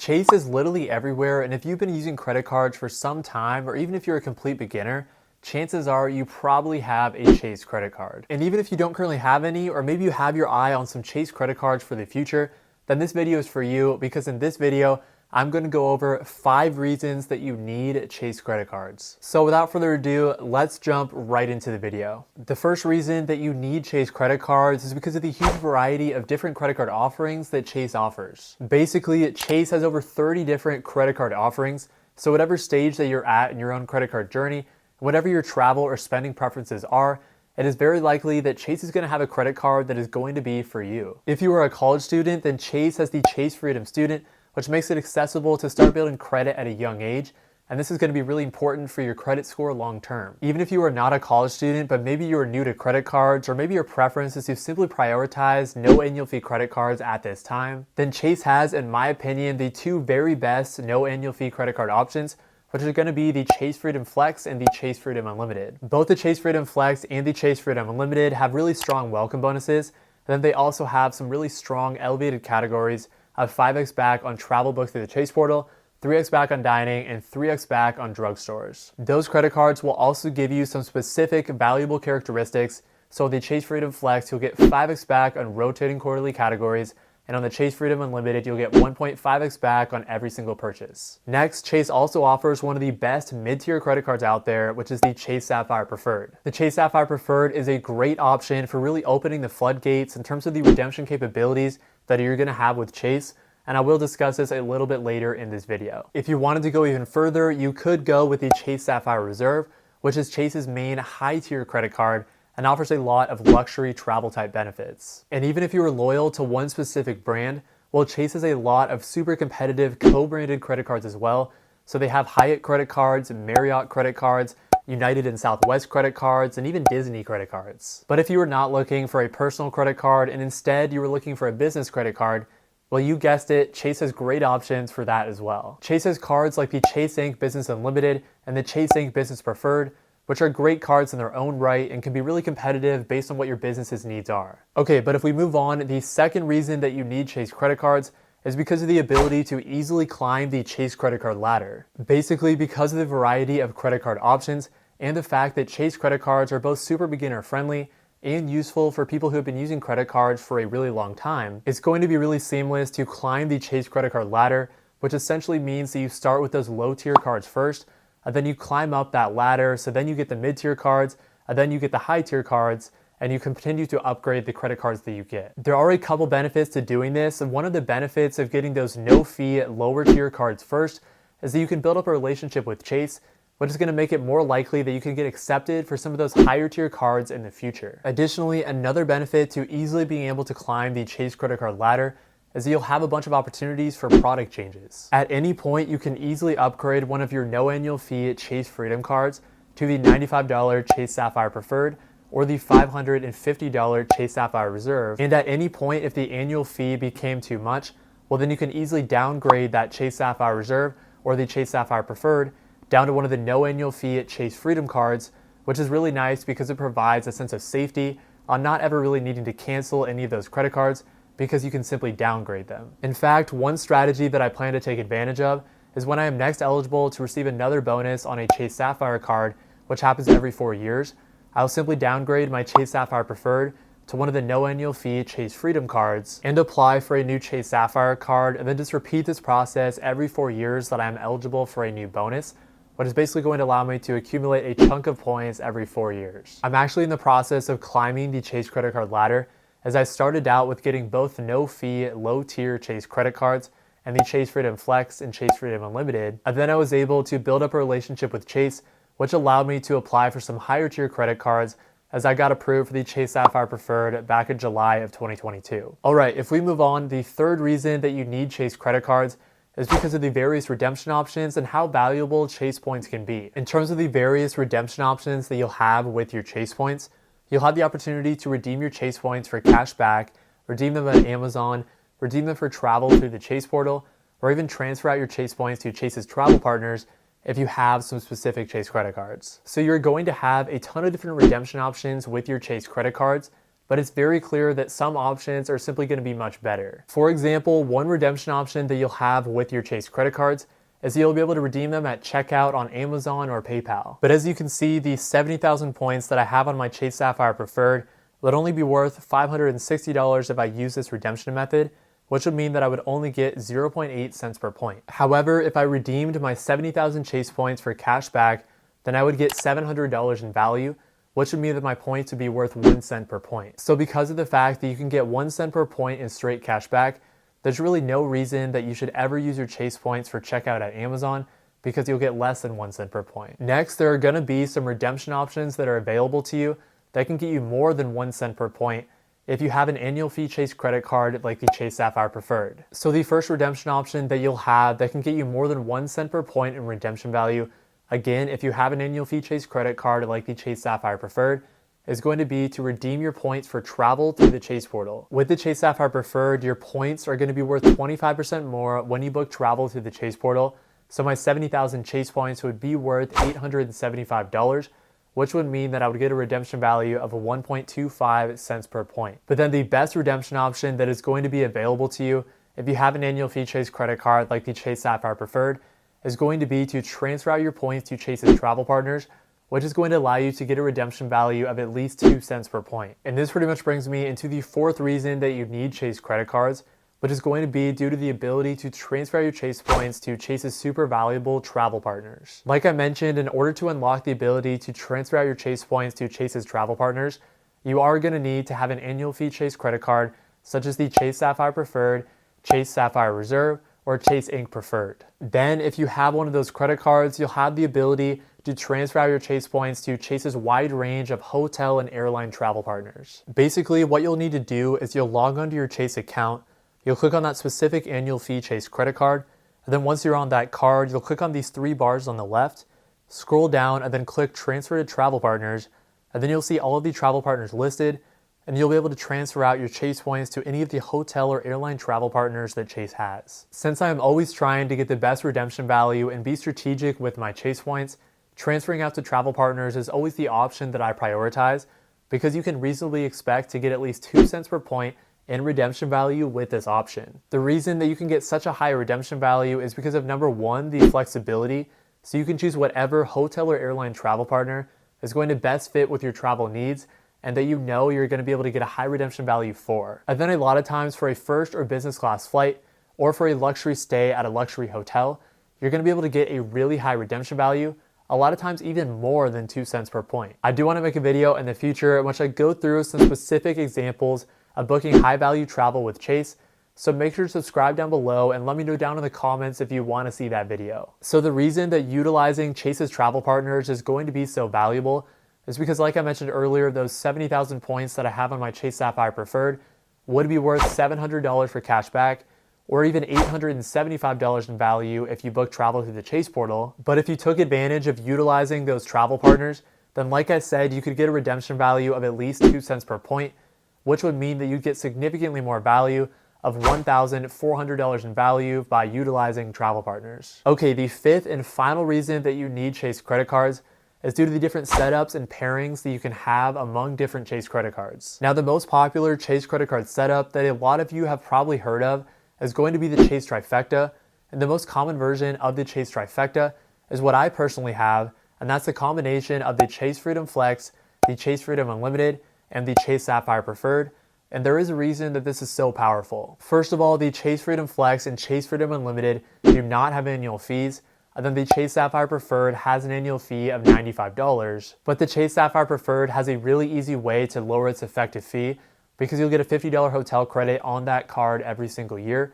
Chase is literally everywhere, and if you've been using credit cards for some time, or even if you're a complete beginner, chances are you probably have a Chase credit card. And even if you don't currently have any, or maybe you have your eye on some Chase credit cards for the future, then this video is for you, because in this video, I'm going to go over 5 reasons that you need Chase credit cards. So without further ado, let's jump right into the video. The first reason that you need Chase credit cards is because of the huge variety of different credit card offerings that Chase offers. Basically, Chase has over 30 different credit card offerings, so whatever stage that you're at in your own credit card journey, whatever your travel or spending preferences are, it is very likely that Chase is going to have a credit card that is going to be for you. If you are a college student, then Chase has the Chase Freedom Student, which makes it accessible to start building credit at a young age, and this is going to be really important for your credit score long term. Even if you are not a college student, but maybe you are new to credit cards, or maybe your preference is to simply prioritize no annual fee credit cards at this time, then Chase has, in my opinion, the 2 very best no annual fee credit card options, which are going to be the Chase Freedom Flex and the Chase Freedom Unlimited. Both the Chase Freedom Flex and the Chase Freedom Unlimited have really strong welcome bonuses, and then they also have some really strong elevated categories of 5x back on travel booked through the Chase portal, 3x back on dining, and 3x back on drugstores. Those credit cards will also give you some specific valuable characteristics. So the Chase Freedom Flex, you'll get 5x back on rotating quarterly categories, and on the Chase Freedom Unlimited, you'll get 1.5x back on every single purchase. Next, Chase also offers one of the best mid-tier credit cards out there, which is the Chase Sapphire Preferred. The Chase Sapphire Preferred is a great option for really opening the floodgates in terms of the redemption capabilities that you're going to have with Chase, and I will discuss this a little bit later in this video. If you wanted to go even further, you could go with the Chase Sapphire Reserve, which is Chase's main high-tier credit card and offers a lot of luxury travel type benefits. And even if you are loyal to one specific brand, well, Chase has a lot of super competitive co-branded credit cards as well. So they have Hyatt credit cards, Marriott credit cards, United and Southwest credit cards, and even Disney credit cards. But if you are not looking for a personal credit card and instead you were looking for a business credit card, well, you guessed it, Chase has great options for that as well. Chase has cards like the Chase Ink Business Unlimited and the Chase Ink Business Preferred, which are great cards in their own right and can be really competitive based on what your business's needs are. Okay, but if we move on, the second reason that you need Chase credit cards is because of the ability to easily climb the Chase credit card ladder. Basically, because of the variety of credit card options and the fact that Chase credit cards are both super beginner friendly and useful for people who have been using credit cards for a really long time, it's going to be really seamless to climb the Chase credit card ladder, which essentially means that you start with those low tier cards first, and then you climb up that ladder, so then you get the mid-tier cards, and then you get the high-tier cards, and you can continue to upgrade the credit cards that you get. There are a couple benefits to doing this, and one of the benefits of getting those no-fee, lower-tier cards first is that you can build up a relationship with Chase, which is going to make it more likely that you can get accepted for some of those higher-tier cards in the future. Additionally, another benefit to easily being able to climb the Chase credit card ladder is that you'll have a bunch of opportunities for product changes. At any point, you can easily upgrade one of your no annual fee Chase Freedom cards to the $95 Chase Sapphire Preferred or the $550 Chase Sapphire Reserve. And at any point, if the annual fee became too much, well, then you can easily downgrade that Chase Sapphire Reserve or the Chase Sapphire Preferred down to one of the no annual fee Chase Freedom cards, which is really nice because it provides a sense of safety on not ever really needing to cancel any of those credit cards, because you can simply downgrade them. In fact, one strategy that I plan to take advantage of is when I am next eligible to receive another bonus on a Chase Sapphire card, which happens every 4 years, I'll simply downgrade my Chase Sapphire Preferred to one of the no annual fee Chase Freedom cards and apply for a new Chase Sapphire card, and then just repeat this process every 4 years that I am eligible for a new bonus, which is basically going to allow me to accumulate a chunk of points every 4 years. I'm actually in the process of climbing the Chase credit card ladder, as I started out with getting both no-fee, low-tier Chase credit cards and the Chase Freedom Flex and Chase Freedom Unlimited, and then I was able to build up a relationship with Chase, which allowed me to apply for some higher-tier credit cards as I got approved for the Chase Sapphire Preferred back in July of 2022. All right, if we move on, the third reason that you need Chase credit cards is because of the various redemption options and how valuable Chase points can be. In terms of the various redemption options that you'll have with your Chase points, you'll have the opportunity to redeem your Chase points for cash back, redeem them at Amazon, redeem them for travel through the Chase portal, or even transfer out your Chase points to Chase's travel partners if you have some specific Chase credit cards. So you're going to have a ton of different redemption options with your Chase credit cards, but it's very clear that some options are simply going to be much better. For example, one redemption option that you'll have with your Chase credit cards is you'll be able to redeem them at checkout on Amazon or PayPal. But as you can see, the 70,000 points that I have on my Chase Sapphire Preferred would only be worth $560 if I use this redemption method, which would mean that I would only get 0.8 cents per point. However, if I redeemed my 70,000 Chase points for cash back, then I would get $700 in value, which would mean that my points would be worth 1 cent per point. So because of the fact that you can get 1 cent per point in straight cash back, there's really no reason that you should ever use your Chase points for checkout at Amazon because you'll get less than 1 cent per point. Next, there are gonna be some redemption options that are available to you that can get you more than 1 cent per point if you have an annual fee Chase credit card like the Chase Sapphire Preferred. So the first redemption option that you'll have that can get you more than 1 cent per point in redemption value, again, if you have an annual fee Chase credit card like the Chase Sapphire Preferred, is going to be to redeem your points for travel through the Chase portal. With the Chase Sapphire Preferred, your points are going to be worth 25% more when you book travel through the Chase portal. So my 70,000 Chase points would be worth $875, which would mean that I would get a redemption value of 1.25 cents per point. But then the best redemption option that is going to be available to you if you have an annual fee Chase credit card like the Chase Sapphire Preferred is going to be to transfer out your points to Chase's travel partners, which is going to allow you to get a redemption value of at least 2 cents per point. And this pretty much brings me into the fourth reason that you need Chase credit cards, which is going to be due to the ability to transfer your Chase points to Chase's super valuable travel partners. Like I mentioned, in order to unlock the ability to transfer out your Chase points to Chase's travel partners, you are going to need to have an annual fee Chase credit card, such as the Chase Sapphire Preferred, Chase Sapphire Reserve, or Chase Ink Preferred. Then, if you have one of those credit cards, you'll have the ability to transfer out your Chase points to Chase's wide range of hotel and airline travel partners. Basically, what you'll need to do is you'll log onto your Chase account, you'll click on that specific annual fee Chase credit card, and then once you're on that card, you'll click on these 3 bars on the left, scroll down, and then click Transfer to Travel Partners, and then you'll see all of the travel partners listed, and you'll be able to transfer out your Chase points to any of the hotel or airline travel partners that Chase has. Since I am always trying to get the best redemption value and be strategic with my Chase points, transferring out to travel partners is always the option that I prioritize because you can reasonably expect to get at least 2 cents per point in redemption value with this option. The reason that you can get such a high redemption value is because of number one, the flexibility. So you can choose whatever hotel or airline travel partner is going to best fit with your travel needs and that you know you're going to be able to get a high redemption value for. And then a lot of times for a first or business class flight or for a luxury stay at a luxury hotel, you're going to be able to get a really high redemption value, a lot of times even more than 2 cents per point. I do want to make a video in the future in which I go through some specific examples of booking high value travel with Chase, so make sure to subscribe down below and let me know down in the comments if you want to see that video. So the reason that utilizing Chase's travel partners is going to be so valuable is because, like I mentioned earlier, those 70,000 points that I have on my Chase Sapphire Preferred would be worth $700 for cash back, or even $875 in value if you book travel through the Chase portal. But if you took advantage of utilizing those travel partners, then like I said, you could get a redemption value of at least 2 cents per point, which would mean that you'd get significantly more value of $1,400 in value by utilizing travel partners. Okay, the fifth and final reason that you need Chase credit cards is due to the different setups and pairings that you can have among different Chase credit cards. Now, the most popular Chase credit card setup that a lot of you have probably heard of is going to be the Chase Trifecta, and the most common version of the Chase Trifecta is what I personally have, and that's the combination of the Chase Freedom Flex, the Chase Freedom Unlimited, and the Chase Sapphire Preferred, and there is a reason that this is so powerful. First of all, the Chase Freedom Flex and Chase Freedom Unlimited do not have annual fees, and then the Chase Sapphire Preferred has an annual fee of $95. But the Chase Sapphire Preferred has a really easy way to lower its effective fee because you'll get a $50 hotel credit on that card every single year,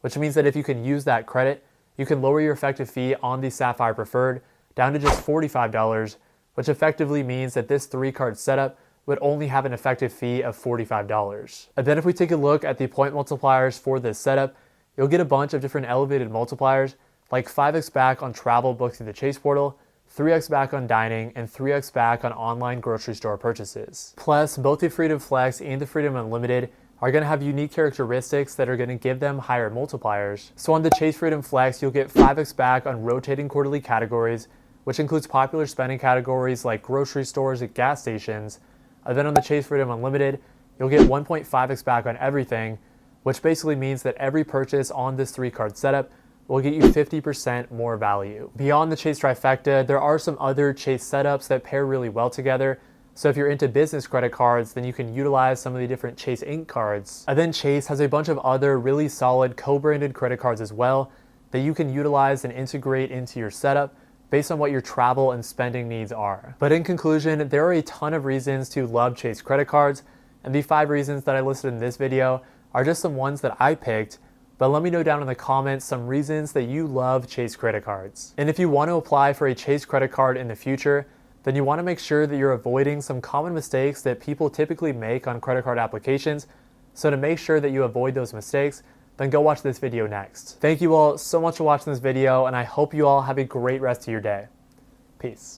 which means that if you can use that credit, you can lower your effective fee on the Sapphire Preferred down to just $45, which effectively means that this 3-card setup would only have an effective fee of $45. And then if we take a look at the point multipliers for this setup, you'll get a bunch of different elevated multipliers like 5x back on travel booked through the Chase portal, 3x back on dining, and 3x back on online grocery store purchases. Plus, both the Freedom Flex and the Freedom Unlimited are going to have unique characteristics that are going to give them higher multipliers. So on the Chase Freedom Flex, you'll get 5x back on rotating quarterly categories, which includes popular spending categories like grocery stores and gas stations. And then on the Chase Freedom Unlimited, you'll get 1.5x back on everything, which basically means that every purchase on this 3-card setup will get you 50% more value. Beyond the Chase Trifecta, there are some other Chase setups that pair really well together. So if you're into business credit cards, then you can utilize some of the different Chase Ink cards. And then Chase has a bunch of other really solid co-branded credit cards as well that you can utilize and integrate into your setup based on what your travel and spending needs are. But in conclusion, there are a ton of reasons to love Chase credit cards, and the 5 reasons that I listed in this video are just some ones that I picked. But let me know down in the comments some reasons that you love Chase credit cards. And if you want to apply for a Chase credit card in the future, then you want to make sure that you're avoiding some common mistakes that people typically make on credit card applications. So to make sure that you avoid those mistakes, then go watch this video next. Thank you all so much for watching this video, and I hope you all have a great rest of your day. Peace.